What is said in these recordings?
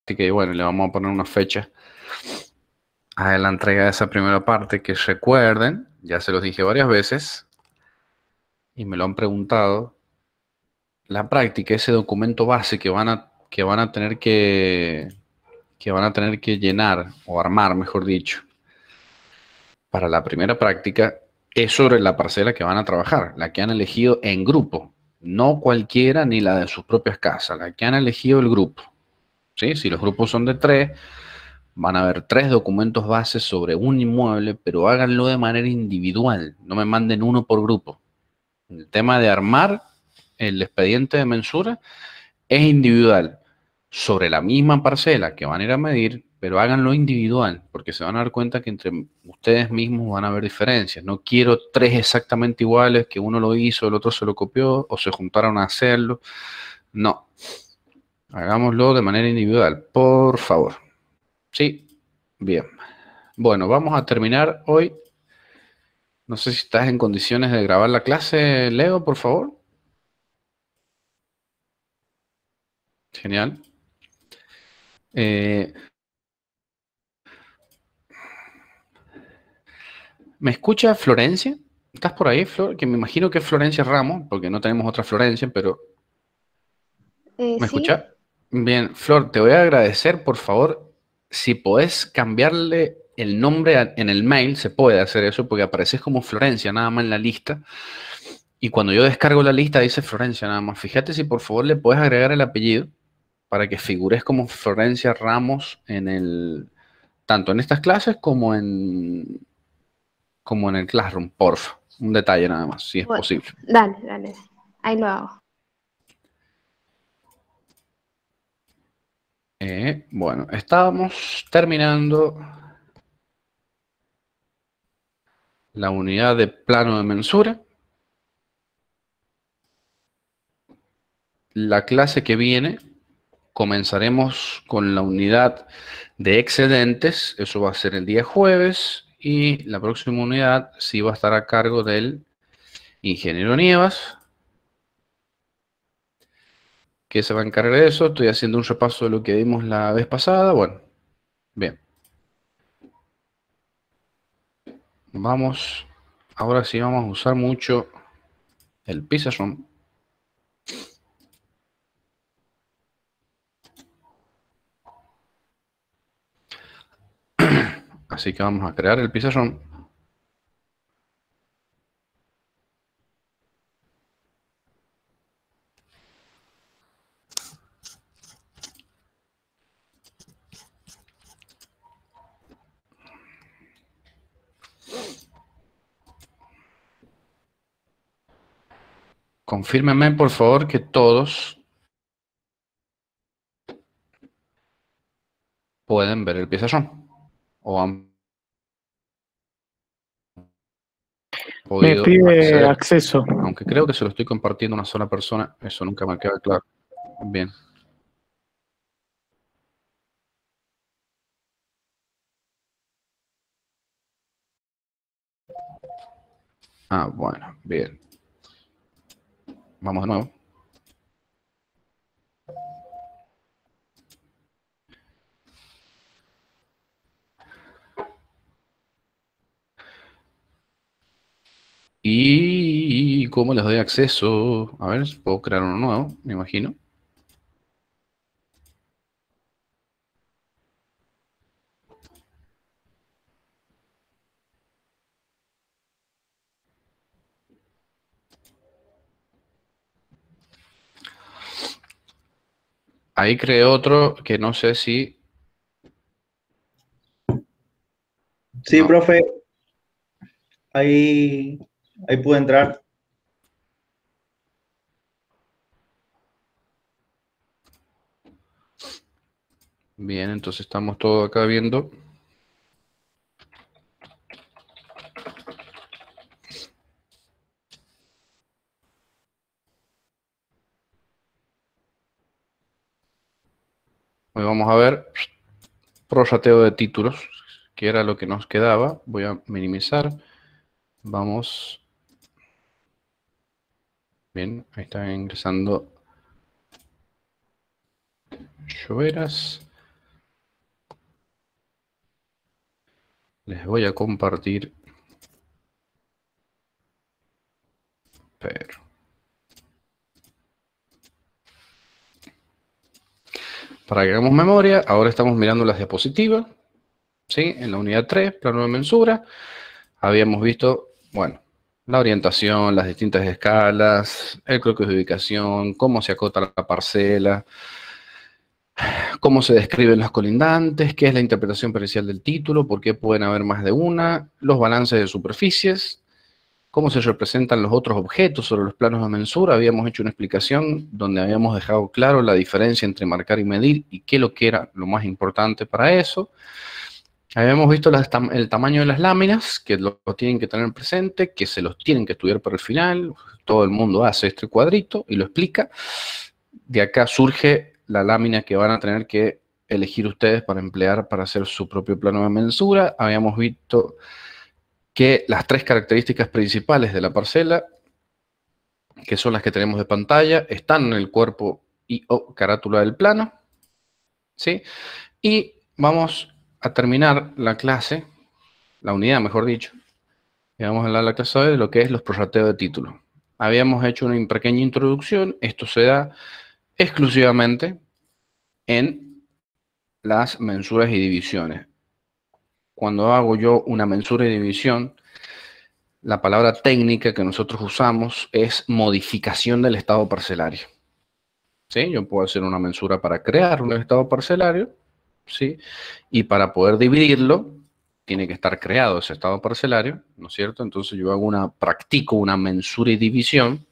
práctica y bueno, le vamos a poner una fecha a la entrega de esa primera parte, que recuerden, ya se los dije varias veces y me lo han preguntado, la práctica, ese documento base que van a tener que van a tener que llenar o armar, mejor dicho, para la primera práctica es sobre la parcela que van a trabajar, la que han elegido en grupo, no cualquiera ni la de sus propias casas, la que han elegido el grupo. ¿Sí? Si los grupos son de tres, van a haber tres documentos bases sobre un inmueble, pero háganlo de manera individual, no me manden uno por grupo. El tema de armar el expediente de mensura es individual, sobre la misma parcela que van a ir a medir, pero háganlo individual, porque se van a dar cuenta que entre ustedes mismos van a haber diferencias. No quiero tres exactamente iguales, que uno lo hizo, el otro se lo copió, o se juntaron a hacerlo. No, hagámoslo de manera individual, por favor. Sí, bien. Bueno, vamos a terminar hoy. No sé si estás en condiciones de grabar la clase, Leo, por favor. Genial. Eh, ¿Me escucha Florencia? ¿Estás por ahí, Flor? Que me imagino que es Florencia Ramos, porque no tenemos otra Florencia, pero ¿me Sí, escucha? Bien, Flor, te voy a agradecer, por favor, si podés cambiarle el nombre en el mail, se puede hacer eso, porque apareces como Florencia nada más en la lista, y cuando yo descargo la lista dice Florencia nada más. Fíjate si por favor le puedes agregar el apellido para que figures como Florencia Ramos en tanto en estas clases como en el Classroom, porfa. Un detalle nada más, si es bueno, posible. dale, ahí lo hago. Bueno, estábamos terminando la unidad de plano de mensura. La clase que viene comenzaremos con la unidad de excedentes. Eso va a ser el día jueves. Y la próxima unidad sí va a estar a cargo del ingeniero Nievas, que se va a encargar de eso. Estoy haciendo un repaso de lo que vimos la vez pasada. Bueno, bien. Vamos, ahora sí vamos a usar mucho el pizarrón. Así que vamos a crear el pizarrón. Confírmenme, por favor, que todos pueden ver el pizarrón. O han Me podido pide acceder. acceso. Aunque creo que se lo estoy compartiendo a una sola persona. Eso nunca me queda claro. Bien. Ah, bueno, bien. Vamos de nuevo. ¿Y cómo les doy acceso? A ver, puedo crear uno nuevo, me imagino. Ahí creé otro que no sé si... Sí, No. profe, ahí pude entrar. Bien, entonces estamos todos acá viendo. Hoy vamos a ver prorrateo de títulos, que era lo que nos quedaba. Voy a minimizar. Vamos. Bien, ahí está ingresando Lloveras. Les voy a compartir. Pero. Para que hagamos memoria, ahora estamos mirando las diapositivas. ¿Sí? En la unidad 3, plano de mensura, habíamos visto, bueno, la orientación, las distintas escalas, el croquis de ubicación, cómo se acota la parcela, cómo se describen los colindantes, qué es la interpretación pericial del título, por qué pueden haber más de una, los balances de superficies, cómo se representan los otros objetos sobre los planos de mensura. Habíamos hecho una explicación donde habíamos dejado claro la diferencia entre marcar y medir y qué es lo que era lo más importante para eso. Habíamos visto el tamaño de las láminas, que lo tienen que tener presente, que se los tienen que estudiar para el final. Todo el mundo hace este cuadrito y lo explica. De acá surge la lámina que van a tener que elegir ustedes para emplear para hacer su propio plano de mensura. Habíamos visto que las 3 características principales de la parcela, que son las que tenemos de pantalla, están en el cuerpo y o carátula del plano. ¿Sí? Y vamos a terminar la clase, la unidad mejor dicho, y vamos a hablar la clase de lo que es los prorrateos de título. Habíamos hecho una pequeña introducción. Esto se da exclusivamente en las mensuras y divisiones. Cuando hago yo una mensura y división, la palabra técnica que nosotros usamos es modificación del estado parcelario. ¿Sí? Yo puedo hacer una mensura para crear un estado parcelario, ¿sí? Y para poder dividirlo, tiene que estar creado ese estado parcelario, ¿no es cierto? Entonces yo practico una mensura y división.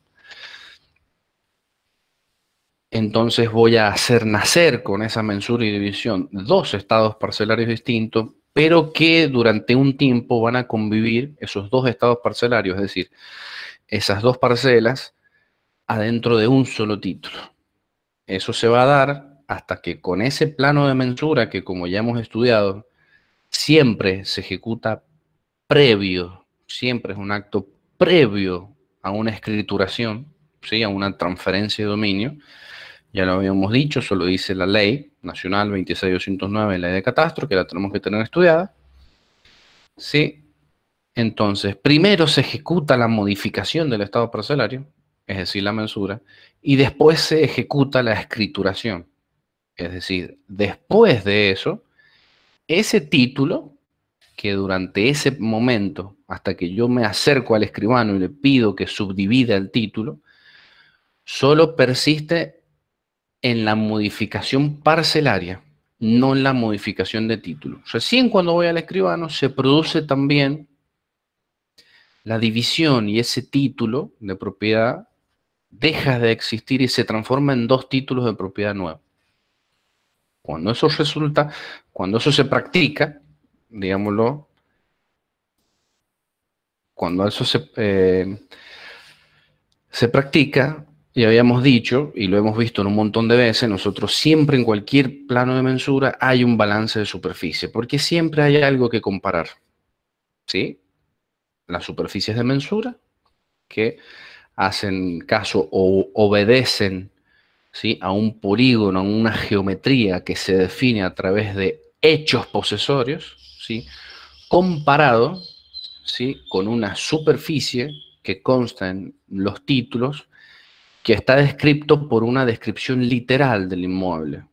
Entonces voy a hacer nacer con esa mensura y división 2 estados parcelarios distintos, pero que durante un tiempo van a convivir esos 2 estados parcelarios, es decir, esas 2 parcelas adentro de un solo título. Eso se va a dar hasta que con ese plano de mensura que, como ya hemos estudiado, siempre se ejecuta previo, siempre es un acto previo a una escrituración, ¿sí? A una transferencia de dominio. Ya lo habíamos dicho, eso lo dice la Ley Nacional 26.209, Ley de Catastro, que la tenemos que tener estudiada. ¿Sí? Entonces, primero se ejecuta la modificación del estado parcelario, es decir, la mensura, y después se ejecuta la escrituración. Es decir, después de eso, ese título, que durante ese momento, hasta que yo me acerco al escribano y le pido que subdivida el título, solo persiste en la modificación parcelaria, no en la modificación de título. Recién cuando voy al escribano se produce también la división y ese título de propiedad deja de existir y se transforma en 2 títulos de propiedad nueva. Cuando eso resulta, cuando eso se practica, digámoslo, cuando eso se practica, y habíamos dicho, y lo hemos visto en un montón de veces, nosotros siempre en cualquier plano de mensura hay un balance de superficie, porque siempre hay algo que comparar. ¿Sí? Las superficies de mensura que hacen caso o obedecen, ¿sí? A un polígono, a una geometría que se define a través de hechos posesorios, ¿sí? Comparado, ¿sí? Con una superficie que consta en los títulos, que está descrito por una descripción literal del inmueble.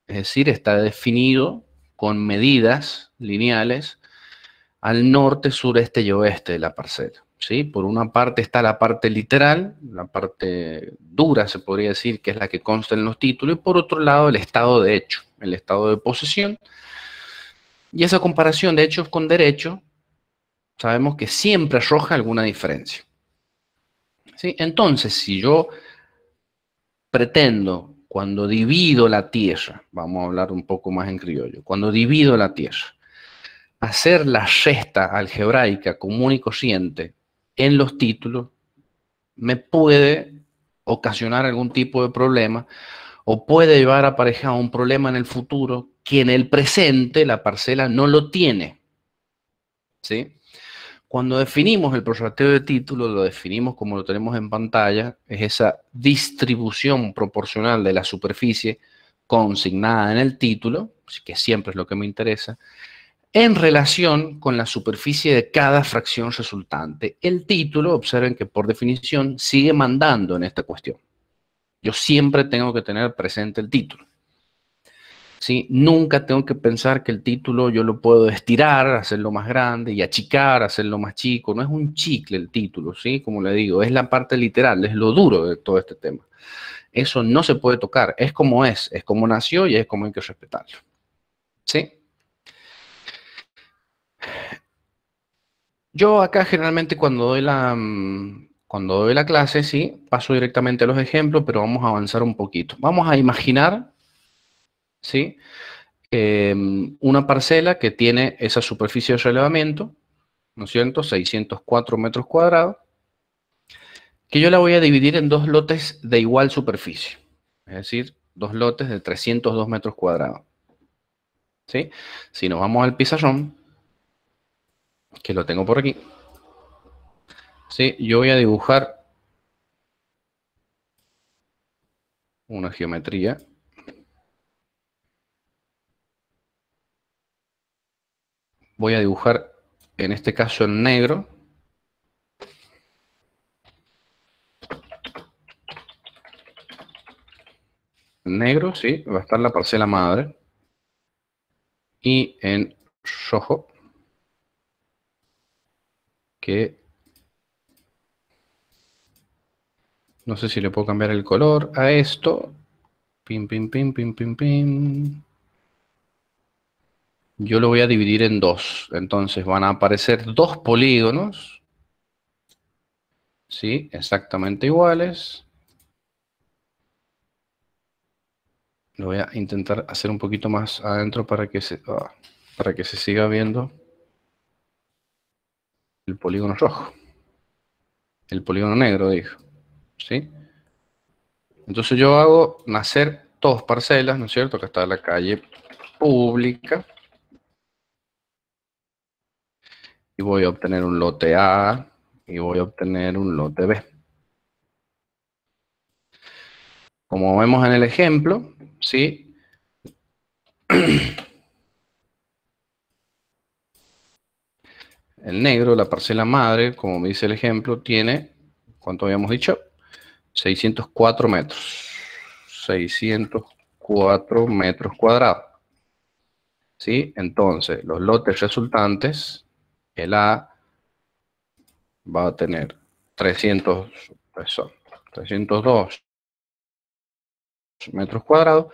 Es decir, está definido con medidas lineales al norte, sureste y oeste de la parcela. ¿Sí? Por una parte está la parte literal, la parte dura se podría decir, que es la que consta en los títulos, y por otro lado el estado de hecho, el estado de posesión. Y esa comparación de hechos con derecho, sabemos que siempre arroja alguna diferencia. ¿Sí? Entonces, si yo pretendo, cuando divido la tierra, vamos a hablar un poco más en criollo, cuando divido la tierra, hacer la resta algebraica común y corriente en los títulos, me puede ocasionar algún tipo de problema o puede llevar aparejado un problema en el futuro que en el presente la parcela no lo tiene. ¿Sí? Cuando definimos el prorrateo de título, lo definimos como lo tenemos en pantalla, es esa distribución proporcional de la superficie consignada en el título, que siempre es lo que me interesa, en relación con la superficie de cada fracción resultante. El título, observen que por definición sigue mandando en esta cuestión. Yo siempre tengo que tener presente el título. ¿Sí? Nunca tengo que pensar que el título yo lo puedo estirar, hacerlo más grande y achicar, hacerlo más chico. No es un chicle el título, ¿sí? Como le digo, es la parte literal, es lo duro de todo este tema. Eso no se puede tocar, es como nació y es como hay que respetarlo. ¿Sí? Yo acá generalmente cuando doy la clase, sí, paso directamente a los ejemplos, pero vamos a avanzar un poquito. Vamos a imaginar, ¿sí? Una parcela que tiene esa superficie de relevamiento, ¿no es cierto? 604 metros cuadrados, que yo la voy a dividir en dos lotes de igual superficie, es decir, dos lotes de 302 metros cuadrados. ¿Sí? Si nos vamos al pizarrón, que lo tengo por aquí, ¿sí? Yo voy a dibujar una geometría. Voy a dibujar, en este caso en negro, sí, va a estar la parcela madre. Y en rojo, que no sé si le puedo cambiar el color a esto. Pim, pim, pim, pim, pim, pim. Yo lo voy a dividir en dos. Entonces van a aparecer dos polígonos. ¿Sí? Exactamente iguales. Lo voy a intentar hacer un poquito más adentro para que se siga viendo el polígono rojo. El polígono negro, dijo. ¿Sí? Entonces yo hago nacer dos parcelas, ¿no es cierto? Acá está la calle pública. Y voy a obtener un lote A y voy a obtener un lote B. Como vemos en el ejemplo, ¿sí? El negro, la parcela madre, como me dice el ejemplo, tiene, ¿cuánto habíamos dicho? 604 metros. 604 metros cuadrados. ¿Sí? Entonces, los lotes resultantes, el A va a tener 302 metros cuadrados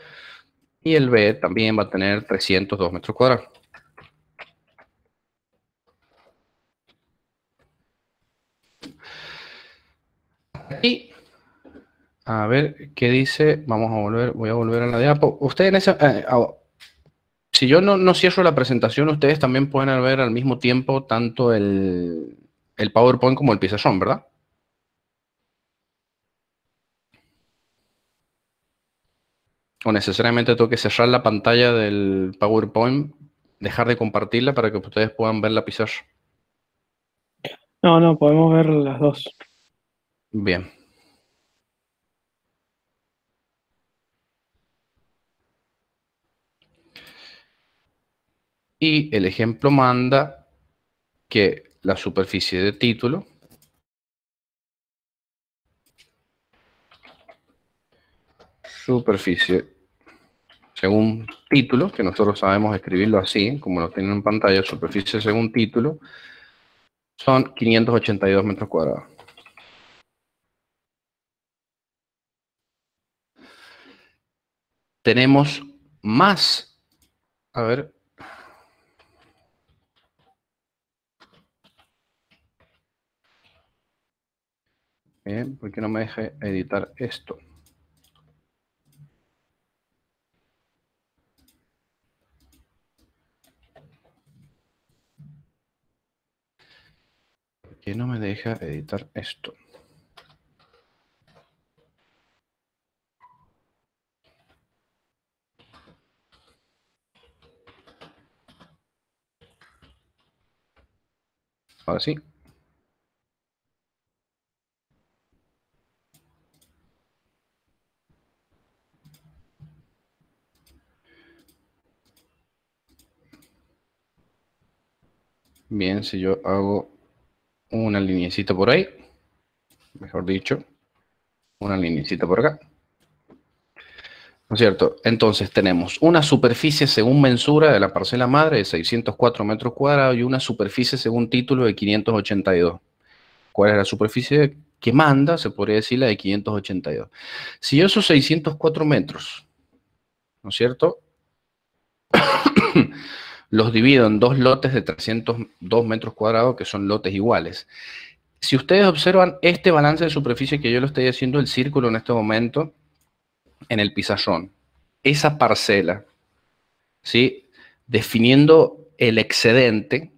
y el B también va a tener 302 metros cuadrados. Y a ver qué dice. Vamos a volver, voy a volver a la diapo. Ustedes en esa, si yo no cierro la presentación, ustedes también pueden ver al mismo tiempo tanto el PowerPoint como el pizarrón, ¿verdad? O necesariamente tengo que cerrar la pantalla del PowerPoint, dejar de compartirla para que ustedes puedan ver la pizarra. No, podemos ver las dos. Bien. Y el ejemplo manda que la superficie de título según título, que nosotros sabemos escribirlo así, como lo tienen en pantalla, superficie según título, son 582 metros cuadrados. Tenemos más, a ver, bien, ¿por qué no me deja editar esto? ¿Por qué no me deja editar esto? Ahora sí. Bien, si yo hago una lineecita por ahí, mejor dicho, una lineecita por acá. ¿No es cierto? Entonces tenemos una superficie según mensura de la parcela madre de 604 metros cuadrados y una superficie según título de 582. ¿Cuál es la superficie que manda? Se podría decir la de 582. Si yo esos 604 metros, ¿no es cierto? Los divido en dos lotes de 302 metros cuadrados, que son lotes iguales. Si ustedes observan este balance de superficie que yo lo estoy haciendo el círculo en este momento, en el pizarrón, esa parcela, ¿sí? Definiendo el excedente,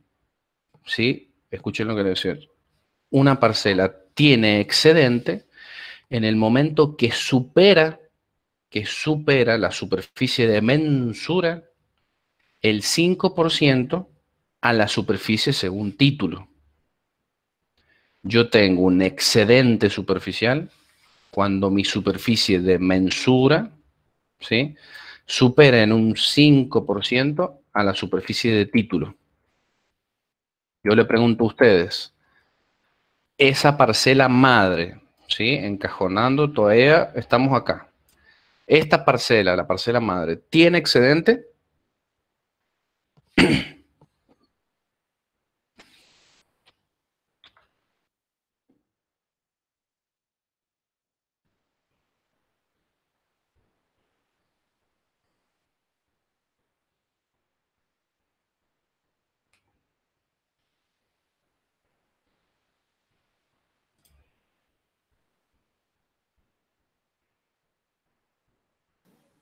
¿sí? Escuchen lo que les decía. Una parcela tiene excedente en el momento que supera la superficie de mensura el 5% a la superficie según título. Yo tengo un excedente superficial cuando mi superficie de mensura, ¿sí?, supera en un 5% a la superficie de título. Yo le pregunto a ustedes, esa parcela madre, ¿sí?, encajonando todavía, estamos acá. Esta parcela, la parcela madre, ¿tiene excedente?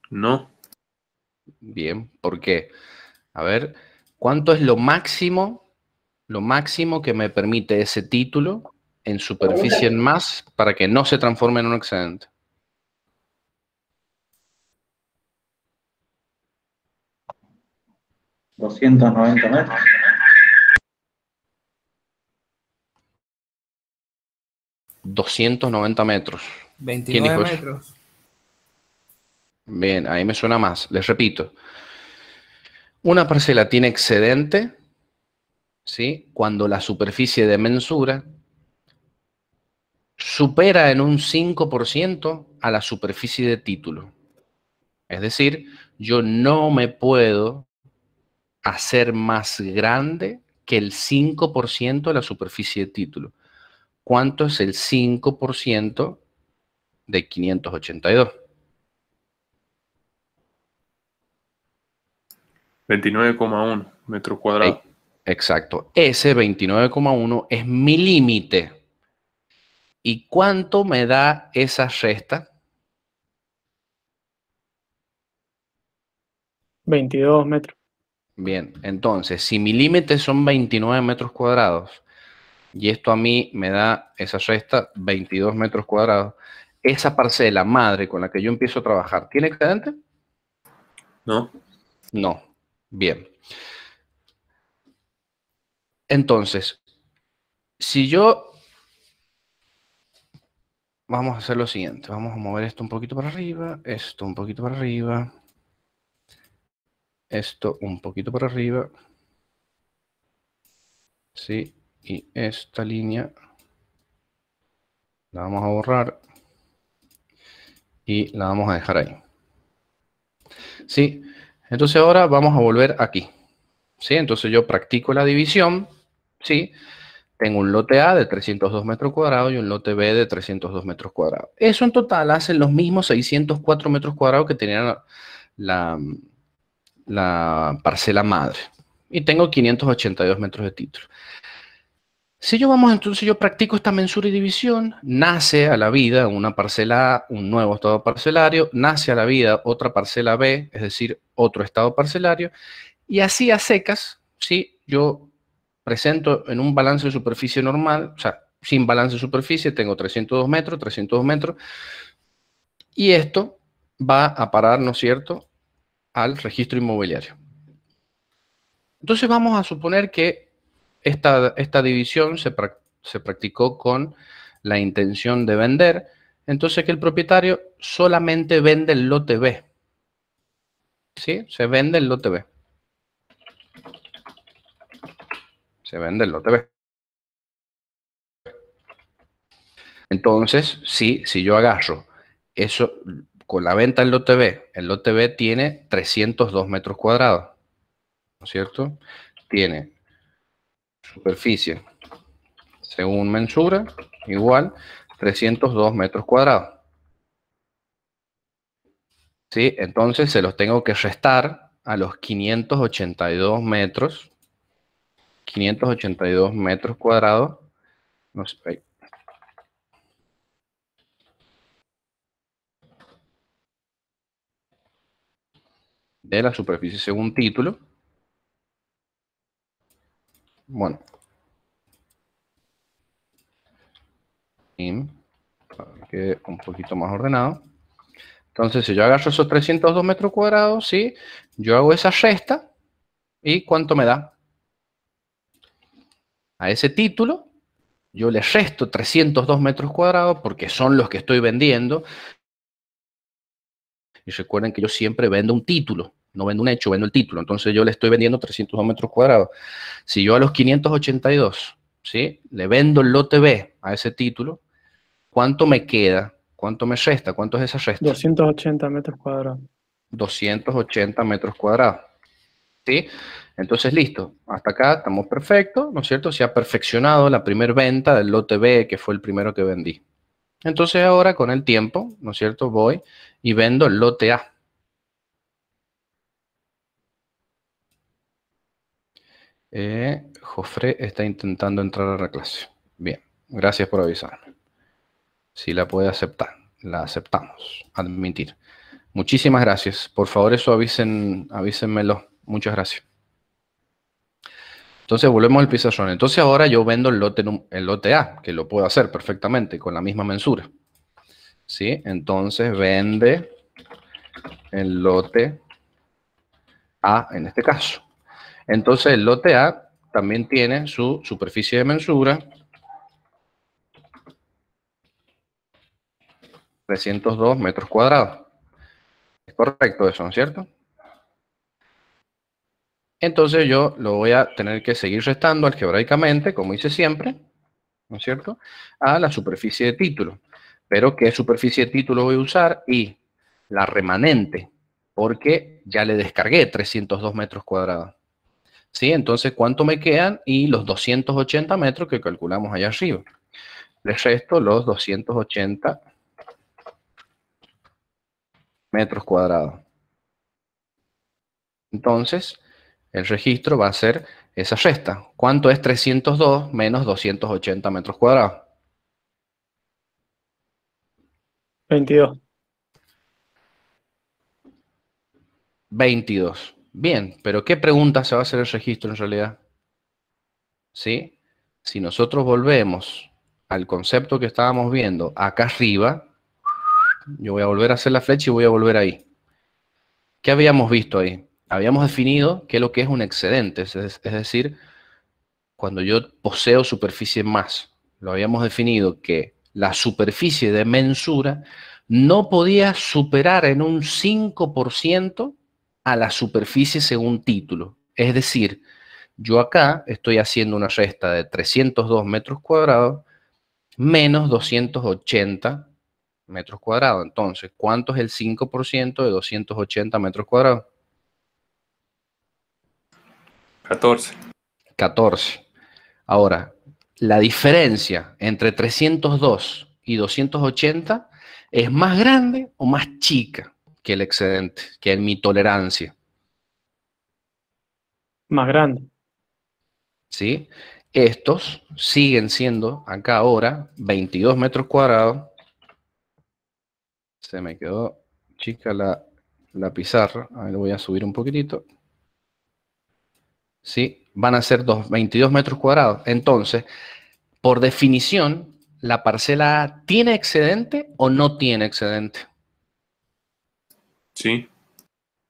No. Bien, ¿por qué? A ver, ¿cuánto es lo máximo que me permite ese título en superficie en más para que no se transforme en un excedente? $290. 290 metros. ¿Quién 29 dijo eso? metros. Bien, ahí me suena más. Les repito. Una parcela tiene excedente, ¿sí?, cuando la superficie de mensura supera en un 5% a la superficie de título. Es decir, yo no me puedo hacer más grande que el 5% de la superficie de título. ¿Cuánto es el 5% de 582? 29,1 metros cuadrados. Exacto. Ese 29,1 es mi límite. ¿Y cuánto me da esa resta? 22 metros. Bien, entonces, si mi límite son 29 metros cuadrados y esto a mí me da esa resta 22 metros cuadrados, esa parcela madre con la que yo empiezo a trabajar, ¿tiene excedente? No. No. Bien. Entonces, si yo... Vamos a hacer lo siguiente. Vamos a mover esto un poquito para arriba, esto un poquito para arriba, esto un poquito para arriba. Sí, y esta línea la vamos a borrar y la vamos a dejar ahí. Sí, entonces ahora vamos a volver aquí. Sí, entonces yo practico la división. Sí, tengo un lote A de 302 metros cuadrados y un lote B de 302 metros cuadrados. Eso en total hacen los mismos 604 metros cuadrados que tenía la parcela madre. Y tengo 582 metros de título. Si yo vamos, entonces yo practico esta mensura y división, nace a la vida una parcela A, un nuevo estado parcelario, nace a la vida otra parcela B, es decir, otro estado parcelario, y así a secas, ¿sí?, yo presento en un balance de superficie normal, o sea, sin balance de superficie, tengo 302 metros, y esto va a parar, ¿no es cierto?, al registro inmobiliario. Entonces vamos a suponer que esta división se practicó con la intención de vender, entonces que el propietario solamente vende el lote B. ¿Sí? Se vende el lote B. Se vende el lote B. Entonces, sí, si yo agarro eso con la venta del lote B, el lote B tiene 302 metros cuadrados, ¿no es cierto? Tiene superficie según mensura igual 302 metros cuadrados. ¿Sí? Entonces se los tengo que restar a los 582 metros. 582 metros cuadrados. No sé, de la superficie según título. Bueno. Para que quede un poquito más ordenado. Entonces, si yo agarro esos 302 metros cuadrados, ¿sí? Yo hago esa resta. ¿Y cuánto me da? A ese título, yo le resto 302 metros cuadrados porque son los que estoy vendiendo. Y recuerden que yo siempre vendo un título. No vendo un hecho, vendo el título. Entonces yo le estoy vendiendo 302 metros cuadrados. Si yo a los 582, ¿sí? Le vendo el lote B a ese título, ¿cuánto me queda? ¿Cuánto me resta? ¿Cuánto es esa resta? 280 metros cuadrados. 280 metros cuadrados. ¿Sí? Entonces, listo. Hasta acá estamos perfectos, ¿no es cierto? Se ha perfeccionado la primera venta del lote B, que fue el primero que vendí. Entonces ahora, con el tiempo, ¿no es cierto? Voy y vendo el lote A. Jofre está intentando entrar a la clase. Bien, gracias por avisarme. Si la puede aceptar, la aceptamos. Admitir. Muchísimas gracias. Por favor, eso avísenmelo. Muchas gracias. Entonces volvemos al pizarrón. Entonces ahora yo vendo el lote A, que lo puedo hacer perfectamente con la misma mensura. ¿Sí? Entonces vende el lote A en este caso. Entonces el lote A también tiene su superficie de mensura. 302 metros cuadrados. Es correcto eso, ¿no es cierto? Entonces yo lo voy a tener que seguir restando algebraicamente, como hice siempre, ¿no es cierto? A la superficie de título. Pero ¿qué superficie de título voy a usar? Y la remanente, porque ya le descargué 302 metros cuadrados. ¿Sí? Entonces, ¿cuánto me quedan? Y los 280 metros que calculamos allá arriba. Les resto los 280 metros cuadrados. Entonces, el registro va a ser esa resta. ¿Cuánto es 302 menos 280 metros cuadrados? 22. 22. Bien, pero ¿qué pregunta se va a hacer el registro en realidad? ¿Sí? Si nosotros volvemos al concepto que estábamos viendo acá arriba, yo voy a volver a hacer la flecha y voy a volver ahí. ¿Qué habíamos visto ahí? Habíamos definido qué es lo que es un excedente, es decir, cuando yo poseo superficie más. Lo habíamos definido que la superficie de mensura no podía superar en un 5% a la superficie según título. Es decir, yo acá estoy haciendo una resta de 302 metros cuadrados menos 280 metros cuadrados. Entonces, ¿cuánto es el 5% de 280 metros cuadrados? 14. 14. Ahora, la diferencia entre 302 y 280 es más grande o más chica que el excedente, que mi tolerancia. Más grande. ¿Sí? Estos siguen siendo acá ahora 22 metros cuadrados. Se me quedó chica la pizarra. A ver, voy a subir un poquitito. ¿Sí? Van a ser 22 metros cuadrados. Entonces, por definición, ¿la parcela A tiene excedente o no tiene excedente? Sí.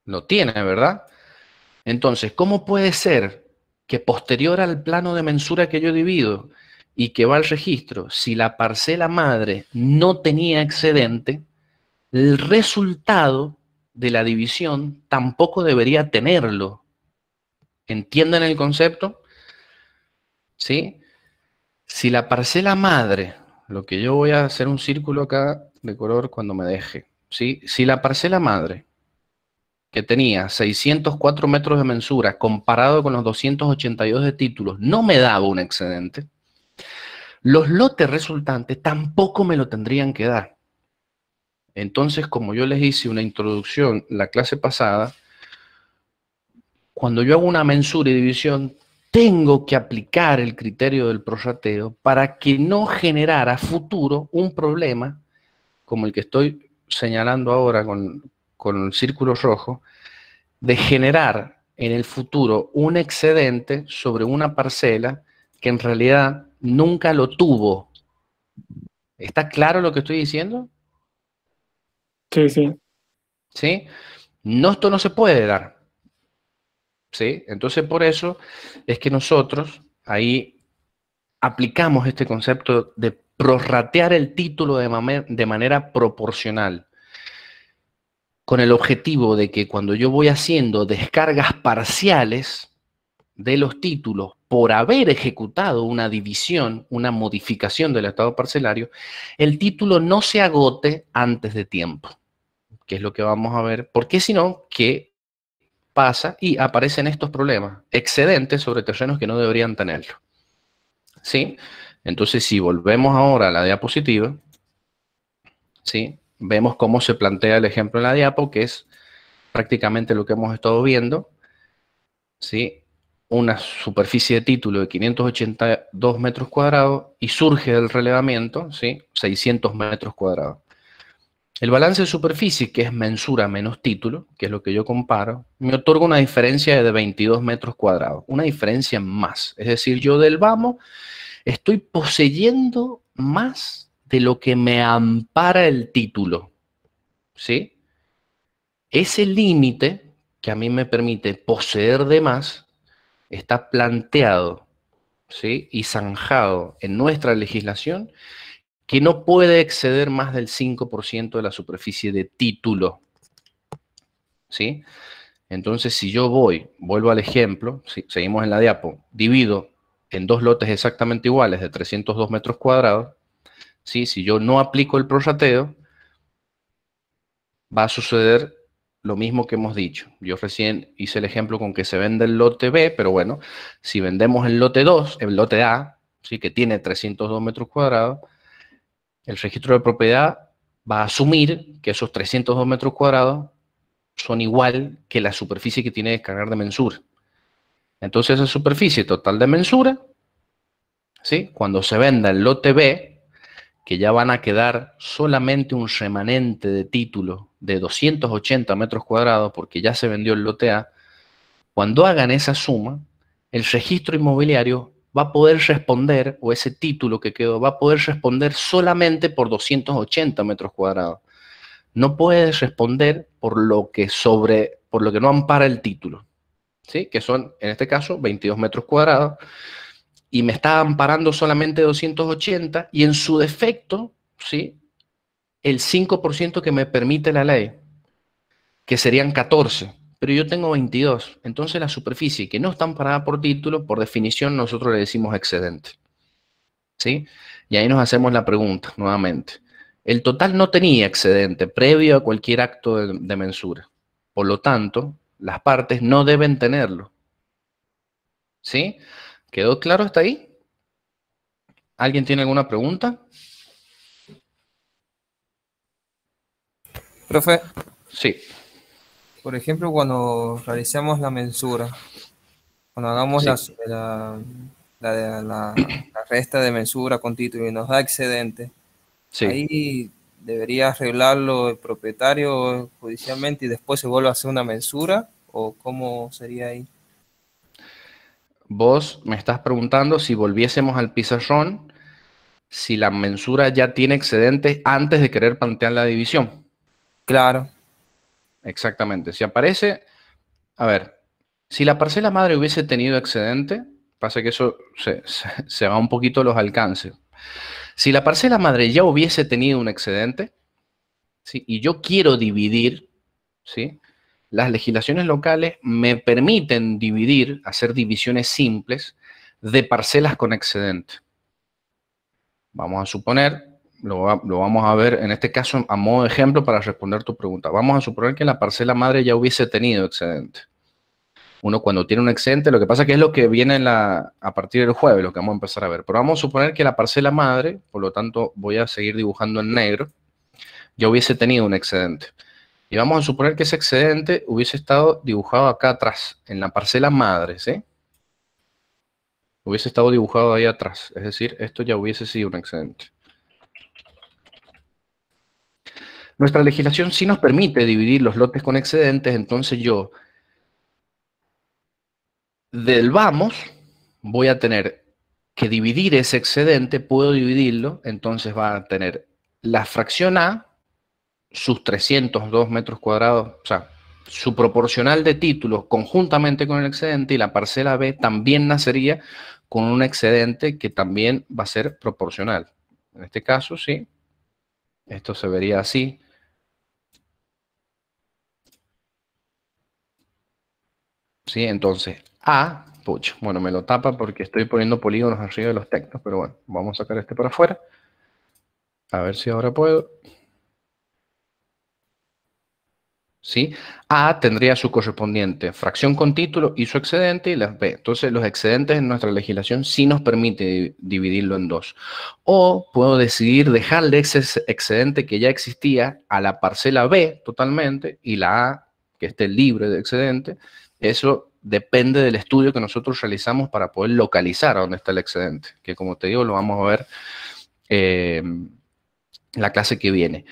Lo tiene, ¿verdad? Entonces, ¿cómo puede ser que posterior al plano de mensura que yo divido y que va al registro, si la parcela madre no tenía excedente, el resultado de la división tampoco debería tenerlo? ¿Entienden el concepto? ¿sí? Si la parcela madre, lo que yo voy a hacer un círculo acá de color cuando me deje, ¿sí? Si la parcela madre, que tenía 604 metros de mensura, comparado con los 282 de títulos, no me daba un excedente, los lotes resultantes tampoco me lo tendrían que dar. Entonces, como yo les hice una introducción la clase pasada, cuando yo hago una mensura y división, tengo que aplicar el criterio del prorrateo para que no generara a futuro un problema como el que estoy señalando ahora con el círculo rojo, de generar en el futuro un excedente sobre una parcela que en realidad nunca lo tuvo. ¿Está claro lo que estoy diciendo? Sí, sí. ¿Sí? No, esto no se puede dar. ¿Sí? Entonces, por eso es que nosotros ahí aplicamos este concepto de prorratear el título de manera proporcional, con el objetivo de que cuando yo voy haciendo descargas parciales de los títulos por haber ejecutado una división, una modificación del estado parcelario, el título no se agote antes de tiempo, que es lo que vamos a ver, porque si no, ¿qué pasa? Y aparecen estos problemas, excedentes sobre terrenos que no deberían tenerlo. ¿Sí? Entonces, si volvemos ahora a la diapositiva, ¿sí? Vemos cómo se plantea el ejemplo en la diapo, que es prácticamente lo que hemos estado viendo, ¿sí? Una superficie de título de 582 metros cuadrados y surge del relevamiento, ¿sí? 600 metros cuadrados. El balance de superficie, que es mensura menos título, que es lo que yo comparo, me otorga una diferencia de 22 metros cuadrados, una diferencia más. Es decir, yo del vamos estoy poseyendo más de lo que me ampara el título, ¿sí? Ese límite que a mí me permite poseer de más está planteado, ¿sí? Y zanjado en nuestra legislación, que no puede exceder más del 5% de la superficie de título, ¿sí? Entonces, si yo vuelvo al ejemplo, ¿sí? Seguimos en la diapo, divido en dos lotes exactamente iguales de 302 metros cuadrados, ¿sí? Si yo no aplico el prorrateo, va a suceder lo mismo que hemos dicho. Yo recién hice el ejemplo con que se vende el lote B, pero bueno, si vendemos el lote 2, el lote A, ¿sí? Que tiene 302 metros cuadrados, el registro de propiedad va a asumir que esos 302 metros cuadrados son igual que la superficie que tiene que cargar de mensura. Entonces, esa superficie total de mensura, ¿sí? Cuando se venda el lote B, que ya van a quedar solamente un remanente de título de 280 metros cuadrados, porque ya se vendió el lote A, cuando hagan esa suma, el registro inmobiliario va a poder responder, o ese título que quedó, va a poder responder solamente por 280 metros cuadrados. No puede responder por lo que no ampara el título, ¿sí? Que son, en este caso, 22 metros cuadrados, y me está amparando solamente 280, y en su defecto, ¿sí? El 5% que me permite la ley, que serían 14, pero yo tengo 22. Entonces la superficie que no está amparada por título, por definición nosotros le decimos excedente, ¿sí? Y ahí nos hacemos la pregunta nuevamente. El total no tenía excedente previo a cualquier acto de mensura. Por lo tanto, las partes no deben tenerlo, ¿sí? ¿Quedó claro hasta ahí? ¿Alguien tiene alguna pregunta? Profe, Sí, por ejemplo, cuando realizamos la mensura, cuando hagamos sí, la resta de mensura con título y nos da excedente, sí. ahí debería arreglarlo el propietario judicialmente y después se vuelve a hacer una mensura, ¿o cómo sería ahí? Vos me estás preguntando si volviésemos al pizarrón, si la mensura ya tiene excedentes antes de querer plantear la división. Claro, Exactamente. Si aparece, a ver, si la parcela madre hubiese tenido excedente, pasa que eso se va un poquito los alcances. Si la parcela madre ya hubiese tenido un excedente, ¿sí? Y yo quiero dividir, ¿sí? Las legislaciones locales me permiten dividir, hacer divisiones simples, de parcelas con excedente. Vamos a suponer, lo vamos a ver en este caso a modo de ejemplo para responder tu pregunta. Vamos a suponer que la parcela madre ya hubiese tenido excedente. Uno cuando tiene un excedente, lo que pasa es que es lo que viene a partir del jueves, lo que vamos a empezar a ver. Pero vamos a suponer que la parcela madre, por lo tanto voy a seguir dibujando en negro, ya hubiese tenido un excedente. Y vamos a suponer que ese excedente hubiese estado dibujado acá atrás, en la parcela madre, ¿sí? Hubiese estado dibujado ahí atrás. Es decir, esto ya hubiese sido un excedente. Nuestra legislación sí nos permite dividir los lotes con excedentes, entonces yo del vamos voy a tener que dividir ese excedente, puedo dividirlo, entonces va a tener la fracción A, sus 302 metros cuadrados, o sea, su proporcional de títulos conjuntamente con el excedente, y la parcela B también nacería con un excedente que también va a ser proporcional. En este caso, sí, esto se vería así. Sí, entonces, A, pucha, bueno, me lo tapa porque estoy poniendo polígonos arriba de los textos, pero bueno, vamos a sacar este para afuera. A ver si ahora puedo. ¿Sí? A tendría su correspondiente fracción con título y su excedente, y las B. Entonces, los excedentes en nuestra legislación sí nos permite dividirlo en dos. O puedo decidir dejarle ese excedente que ya existía a la parcela B totalmente, y la A, que esté libre de excedente. Eso depende del estudio que nosotros realizamos para poder localizar a dónde está el excedente, que como te digo, lo vamos a ver en la clase que viene.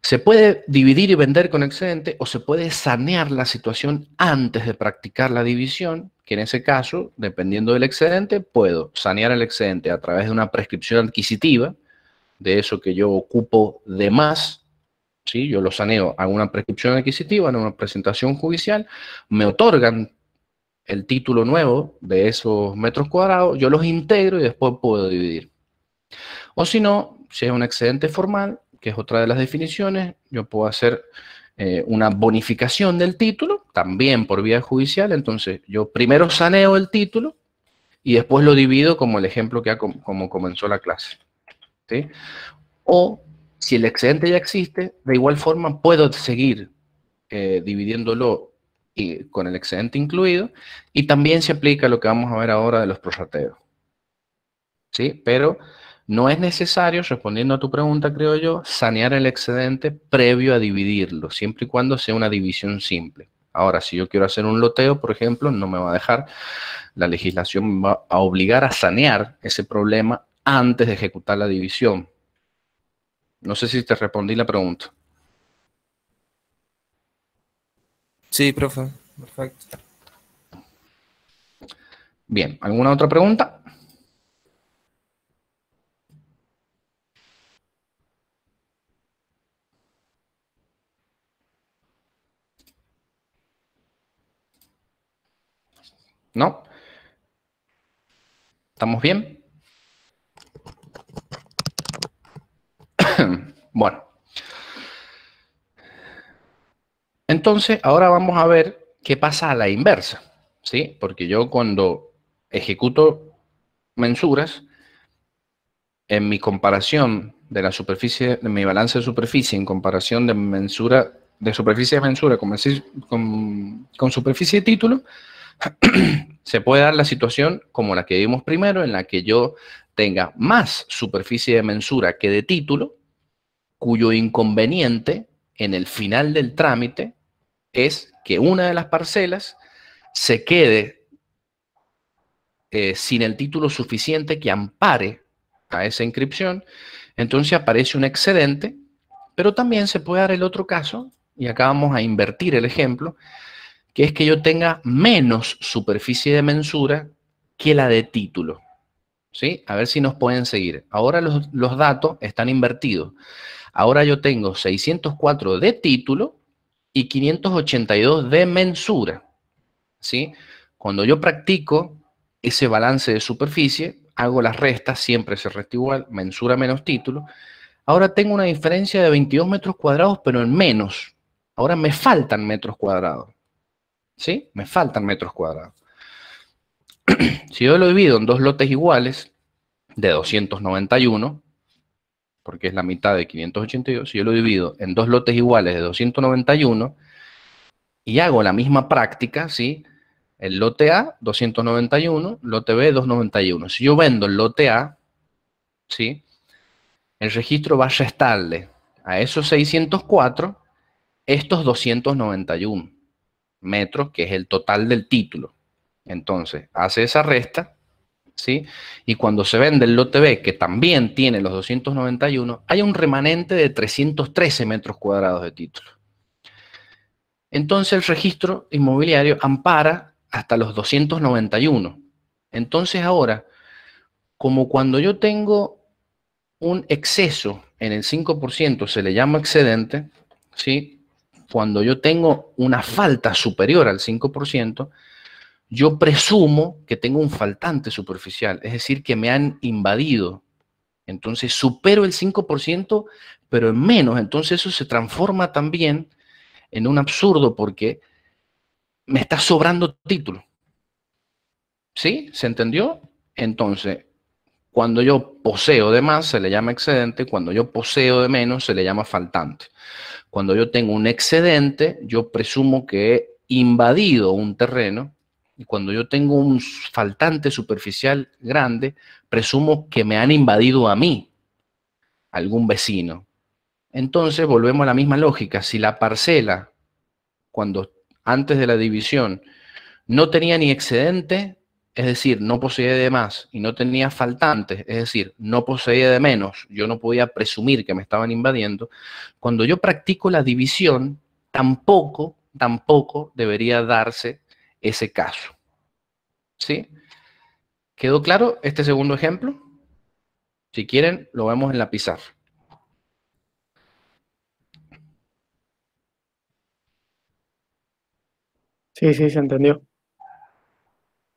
Se puede dividir y vender con excedente, o se puede sanear la situación antes de practicar la división, que en ese caso, dependiendo del excedente, puedo sanear el excedente a través de una prescripción adquisitiva, de eso que yo ocupo de más, ¿sí? Yo lo saneo, hago una prescripción adquisitiva, en una presentación judicial, me otorgan el título nuevo de esos metros cuadrados, yo los integro y después puedo dividir. O si no, si es un excedente formal, que es otra de las definiciones, yo puedo hacer una bonificación del título, también por vía judicial. Entonces, yo primero saneo el título y después lo divido, como el ejemplo que como comenzó la clase, ¿sí? O, si el excedente ya existe, de igual forma puedo seguir dividiéndolo con el excedente incluido, y también se aplica lo que vamos a ver ahora de los prorrateos, ¿sí? Pero no es necesario, respondiendo a tu pregunta, creo yo, sanear el excedente previo a dividirlo, siempre y cuando sea una división simple. Ahora, si yo quiero hacer un loteo, por ejemplo, no me va a dejar. La legislación me va a obligar a sanear ese problema antes de ejecutar la división. No sé si te respondí la pregunta. Sí, profe. Perfecto. Bien, ¿alguna otra pregunta? ¿No? ¿Estamos bien? Bueno. Entonces, ahora vamos a ver qué pasa a la inversa, ¿sí? Porque yo cuando ejecuto mensuras, en mi comparación de la superficie, de mi balance de superficie en comparación de mensura, de superficie de mensura con superficie de título, se puede dar la situación como la que vimos primero, en la que yo tenga más superficie de mensura que de título, cuyo inconveniente en el final del trámite es que una de las parcelas se quede sin el título suficiente que ampare a esa inscripción. Entonces aparece un excedente, pero también se puede dar el otro caso, y acá vamos a invertir el ejemplo, que es que yo tenga menos superficie de mensura que la de título, ¿sí? A ver si nos pueden seguir. Ahora los datos están invertidos. Ahora yo tengo 604 de título y 582 de mensura, ¿sí? Cuando yo practico ese balance de superficie, hago las restas, siempre se resta igual, mensura menos título. Ahora tengo una diferencia de 22 metros cuadrados, pero en menos. Ahora me faltan metros cuadrados, ¿sí? Me faltan metros cuadrados. Si yo lo divido en dos lotes iguales de 291, porque es la mitad de 582, si yo lo divido en dos lotes iguales de 291 y hago la misma práctica, ¿sí? El lote A, 291, lote B, 291. Si yo vendo el lote A, ¿sí? El registro va a restarle a esos 604 estos 291 metros, que es el total del título. Entonces, hace esa resta, ¿sí? Y cuando se vende el lote B, que también tiene los 291, hay un remanente de 313 metros cuadrados de título. Entonces, el registro inmobiliario ampara hasta los 291. Entonces, ahora, como cuando yo tengo un exceso en el 5%, se le llama excedente, ¿sí? Cuando yo tengo una falta superior al 5%, yo presumo que tengo un faltante superficial, es decir, que me han invadido. Entonces supero el 5%, pero en menos. Entonces eso se transforma también en un absurdo porque me está sobrando título. ¿Sí? ¿Se entendió? Entonces, cuando yo poseo de más se le llama excedente, cuando yo poseo de menos se le llama faltante. Cuando yo tengo un excedente, yo presumo que he invadido un terreno, y cuando yo tengo un faltante superficial grande, presumo que me han invadido a mí, algún vecino. Entonces volvemos a la misma lógica. Si la parcela, cuando antes de la división, no tenía ni excedente, es decir, no poseía de más, y no tenía faltantes, es decir, no poseía de menos, yo no podía presumir que me estaban invadiendo, cuando yo practico la división, tampoco debería darse ese caso. ¿Sí? ¿Quedó claro este segundo ejemplo? Si quieren, lo vemos en la pizarra. Sí, sí, se entendió.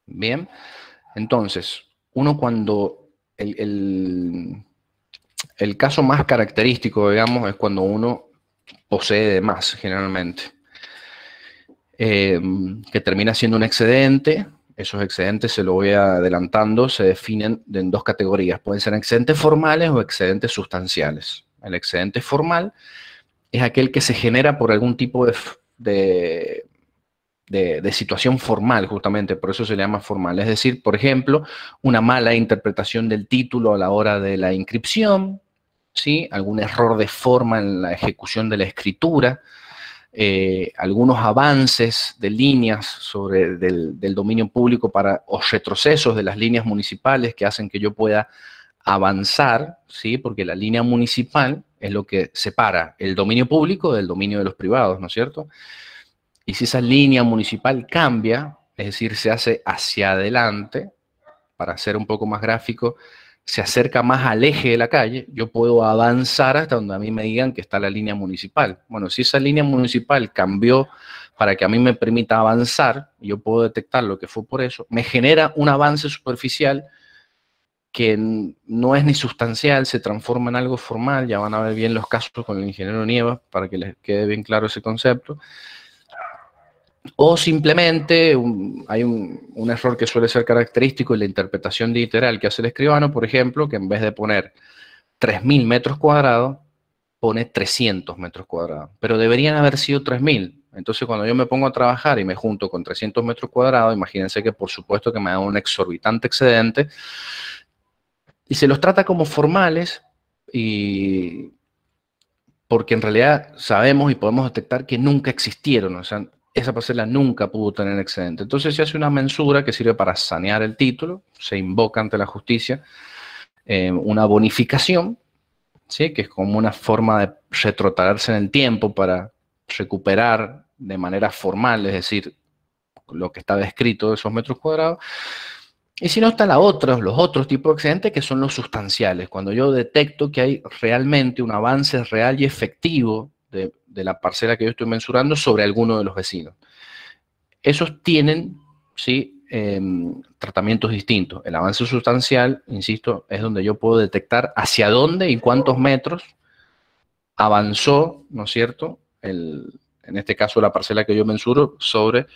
Bien, entonces, uno cuando el caso más característico, digamos, es cuando uno posee de más, generalmente, que termina siendo un excedente. Esos excedentes, se lo voy adelantando, se definen en dos categorías. Pueden ser excedentes formales o excedentes sustanciales. El excedente formal es aquel que se genera por algún tipo de situación formal, justamente, por eso se le llama formal. Es decir, por ejemplo, una mala interpretación del título a la hora de la inscripción, ¿sí? Algún error de forma en la ejecución de la escritura, algunos avances de líneas del dominio público o retrocesos de las líneas municipales que hacen que yo pueda avanzar, ¿sí? Porque la línea municipal es lo que separa el dominio público del dominio de los privados, ¿no es cierto? Y si esa línea municipal cambia, es decir, se hace hacia adelante, para ser un poco más gráfico, se acerca más al eje de la calle, yo puedo avanzar hasta donde a mí me digan que está la línea municipal. Bueno, si esa línea municipal cambió para que a mí me permita avanzar, y yo puedo detectar lo que fue por eso, me genera un avance superficial que no es ni sustancial, se transforma en algo formal. Ya van a ver bien los casos con el ingeniero Nievas para que les quede bien claro ese concepto. O simplemente hay un error que suele ser característico en la interpretación literal que hace el escribano, por ejemplo, que en vez de poner 3.000 metros cuadrados, pone 300 metros cuadrados. Pero deberían haber sido 3.000. Entonces, cuando yo me pongo a trabajar y me junto con 300 metros cuadrados, imagínense que por supuesto que me da un exorbitante excedente, y se los trata como formales, y porque en realidad sabemos y podemos detectar que nunca existieron, o sea, esa parcela nunca pudo tener excedente. Entonces se hace una mensura que sirve para sanear el título, se invoca ante la justicia una bonificación, ¿sí? Que es como una forma de retrotraerse en el tiempo para recuperar de manera formal, es decir, lo que estaba escrito de esos metros cuadrados. Y si no, están los otros tipos de excedentes, que son los sustanciales, cuando yo detecto que hay realmente un avance real y efectivo de la parcela que yo estoy mensurando sobre alguno de los vecinos. Esos tienen, ¿sí? Tratamientos distintos. El avance sustancial, insisto, es donde yo puedo detectar hacia dónde y cuántos metros avanzó, ¿no es cierto?, en este caso la parcela que yo mensuro sobre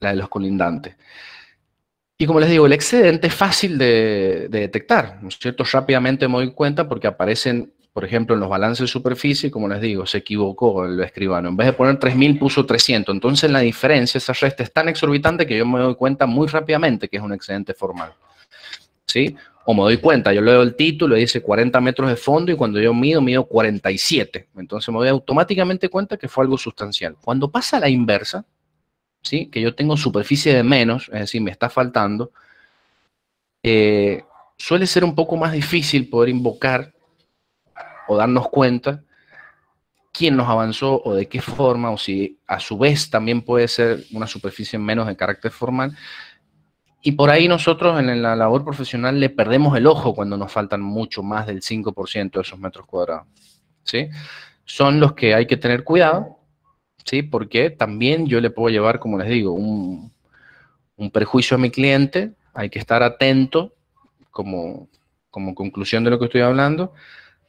la de los colindantes. Y como les digo, el excedente es fácil de detectar, ¿no es cierto? Rápidamente me doy cuenta porque aparecen, por ejemplo, en los balances de superficie, como les digo, se equivocó el escribano. En vez de poner 3.000 puso 300. Entonces la diferencia, esa resta es tan exorbitante que yo me doy cuenta muy rápidamente que es un excedente formal. ¿Sí? O me doy cuenta, yo leo el título y dice 40 metros de fondo y cuando yo mido 47. Entonces me doy automáticamente cuenta que fue algo sustancial. Cuando pasa la inversa, ¿sí? Que yo tengo superficie de menos, es decir, me está faltando, suele ser un poco más difícil poder invocar o darnos cuenta quién nos avanzó o de qué forma, o si a su vez también puede ser una superficie menos de carácter formal. Y por ahí nosotros en la labor profesional le perdemos el ojo cuando nos faltan mucho más del 5% de esos metros cuadrados, ¿sí? Son los que hay que tener cuidado, ¿sí? Porque también yo le puedo llevar, como les digo, un perjuicio a mi cliente. Hay que estar atento como conclusión de lo que estoy hablando,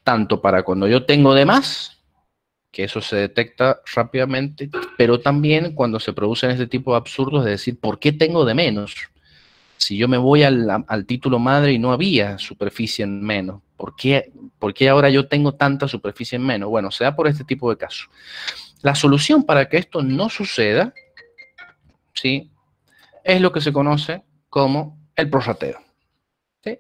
tanto para cuando yo tengo de más, que eso se detecta rápidamente, pero también cuando se producen este tipo de absurdos de decir, ¿por qué tengo de menos? Si yo me voy al título madre y no había superficie en menos, ¿por qué ahora yo tengo tanta superficie en menos? Bueno, se da por este tipo de casos. La solución para que esto no suceda, ¿sí?, es lo que se conoce como el prorrateo, ¿sí?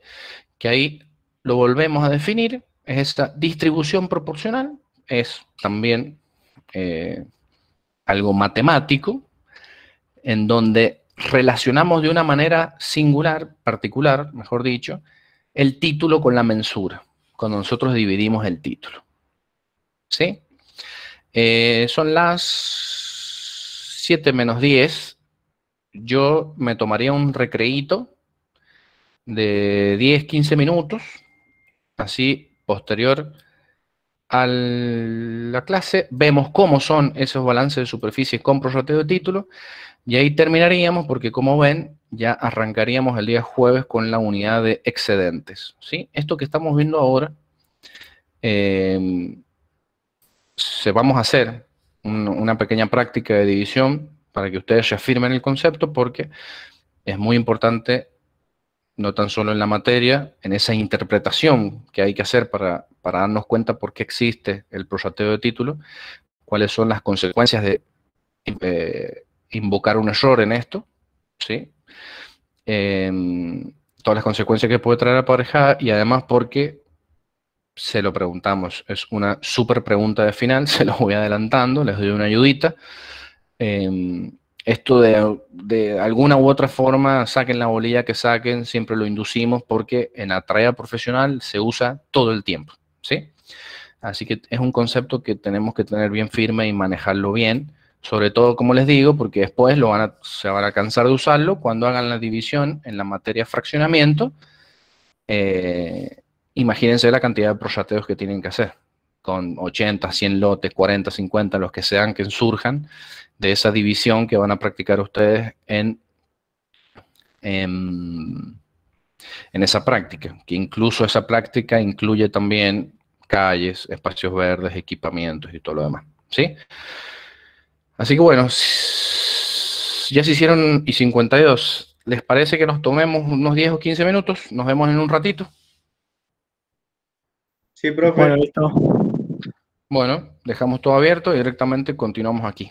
Que ahí lo volvemos a definir, es esta distribución proporcional, es también algo matemático, en donde relacionamos de una manera singular, particular, mejor dicho, el título con la mensura, cuando nosotros dividimos el título, ¿sí? Son las 7 menos 10, yo me tomaría un recreíto de 10-15 minutos, así posterior a la clase, vemos cómo son esos balances de superficie con prorrateo de título, y ahí terminaríamos porque, como ven, ya arrancaríamos el día jueves con la unidad de excedentes, ¿sí? Esto que estamos viendo ahora, vamos a hacer una pequeña práctica de división para que ustedes reafirmen el concepto, porque es muy importante, no tan solo en la materia, en esa interpretación que hay que hacer para darnos cuenta por qué existe el prorrateo de título, cuáles son las consecuencias de invocar un error en esto, ¿sí? Todas las consecuencias que puede traer aparejada, y además porque se lo preguntamos, es una súper pregunta de final, se lo voy adelantando, les doy una ayudita. Esto de alguna u otra forma, saquen la bolilla que saquen, siempre lo inducimos porque en la tarea profesional se usa todo el tiempo, ¿sí? Así que es un concepto que tenemos que tener bien firme y manejarlo bien, sobre todo, como les digo, porque después se van a cansar de usarlo cuando hagan la división en la materia fraccionamiento. Imagínense la cantidad de prorrateos que tienen que hacer, con 80, 100 lotes, 40, 50, los que sean que surjan de esa división que van a practicar ustedes en esa práctica, que incluso esa práctica incluye también calles, espacios verdes, equipamientos y todo lo demás, ¿sí? Así que bueno, ya se hicieron y 52. ¿Les parece que nos tomemos unos 10 o 15 minutos? Nos vemos en un ratito. Sí, profe. Bueno, listo. Bueno, dejamos todo abierto y directamente continuamos aquí.